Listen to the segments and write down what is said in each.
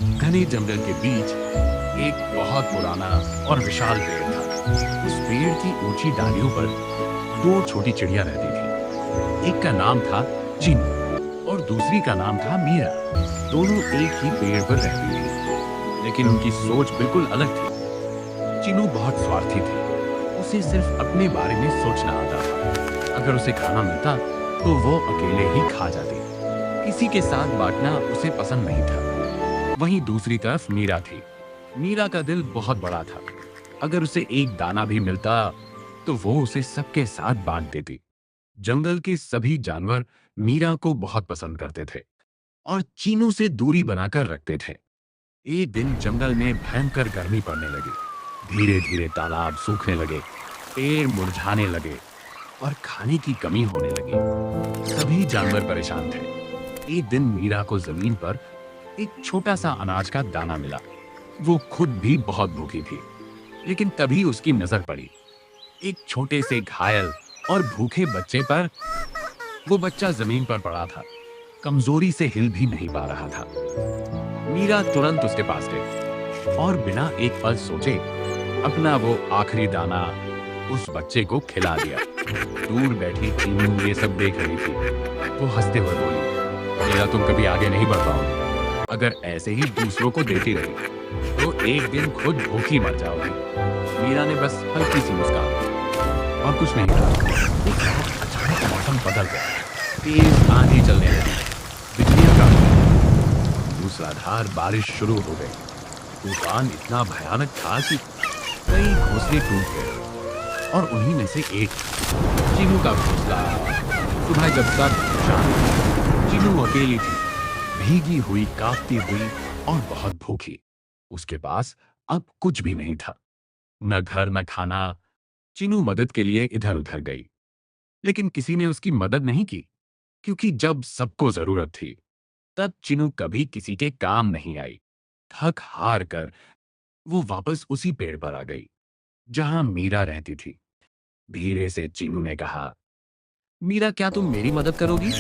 घने जंगल के बीच एक बहुत पुराना और विशाल पेड़ था। उस पेड़ की ऊंची डालियों पर दो छोटी चिड़िया रहती थी। एक का नाम था चीनू और दूसरी का नाम था मीरा। दोनों एक ही पेड़ पर रहती थी, लेकिन उनकी सोच बिल्कुल अलग थी। चीनू बहुत स्वार्थी थी। उसे सिर्फ अपने बारे में सोचना आता था। अगर उसे खाना मिलता तो वो अकेले ही खा जाती। किसी के साथ बांटना उसे पसंद नहीं था। वहीं दूसरी तरफ मीरा थी। मीरा का दिल बहुत बड़ा था। अगर उसे एक दाना भी मिलता तो वो उसे सबके साथ बांट देती। जंगल के सभी जानवर मीरा को बहुत पसंद करते थे और चीनू से दूरी बनाकर रखते थे। एक दिन जंगल में भयंकर गर्मी पड़ने लगी। धीरे धीरे तालाब सूखने लगे, पेड़ मुरझाने लगे और खाने की कमी होने लगी। सभी जानवर परेशान थे। एक दिन मीरा को जमीन पर एक छोटा सा अनाज का दाना मिला। वो खुद भी बहुत भूखी थी, लेकिन तभी उसकी नजर पड़ी एक छोटे से घायल और भूखे बच्चे पर। वो बच्चा जमीन पर पड़ा था, कमजोरी से हिल भी नहीं पा रहा था। मीरा तुरंत उसके पास गई और बिना एक पल सोचे अपना वो आखिरी दाना उस बच्चे को खिला दिया। दूर बैठी चीनू ये सब देख रही थी। वो हंसते हुए बोली, मेरा तुम कभी आगे नहीं बढ़ पाओगे। अगर ऐसे ही दूसरों को देती रही तो एक दिन खुद भूखी मर जाओगी। मीरा ने बस हल्की सी मुस्कान दी और कुछ नहीं कहा। उस रात अचानक मौसम बदल गया। तेज आंधी चलने लगी, बिजलियां कड़कने, मूसलाधार बारिश शुरू हो गई। तूफान इतना भयानक था कि कई घोंसले टूट गए और उन्हीं में से एक चीनू का घोंसला। सुबह जब सब शांत, चीनू अकेली थी, भीगी हुई, कांपती हुई और बहुत भूखी। उसके पास अब कुछ भी नहीं था, न घर न खाना। चीनू मदद के लिए इधर उधर गई, लेकिन किसी ने उसकी मदद नहीं की, क्योंकि जब सबको जरूरत थी तब चीनू कभी किसी के काम नहीं आई। थक हार कर वो वापस उसी पेड़ पर आ गई जहां मीरा रहती थी। धीरे से चीनू ने कहा, मीरा, क्या तुम मेरी मदद करोगी?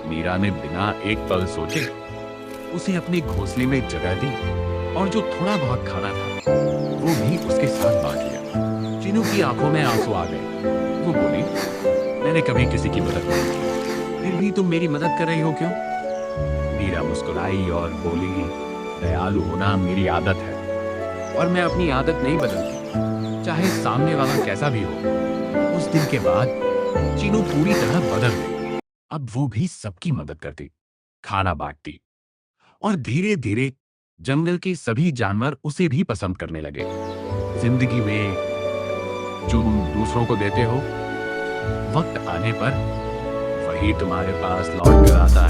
मीरा ने बिना एक पल सोचे उसे अपने घोंसले में जगह दी और जो थोड़ा बहुत खाना था वो भी उसके साथ बांट लिया। चीनू की आंखों में आंसू आ गए। वो बोली, मैंने कभी किसी की मदद नहीं की, फिर भी तुम मेरी मदद कर रही हो क्यों? मीरा मुस्कुराई और बोली, दयालु होना मेरी आदत है और मैं अपनी आदत नहीं बदलती, चाहे सामने वाला कैसा भी हो। उस दिन के बाद चीनू पूरी तरह बदल गई। अब वो भी सबकी मदद करती, खाना बांटती और धीरे धीरे जंगल के सभी जानवर उसे भी पसंद करने लगे। जिंदगी में जो तुम दूसरों को देते हो, वक्त आने पर वही तुम्हारे पास लौट कर आता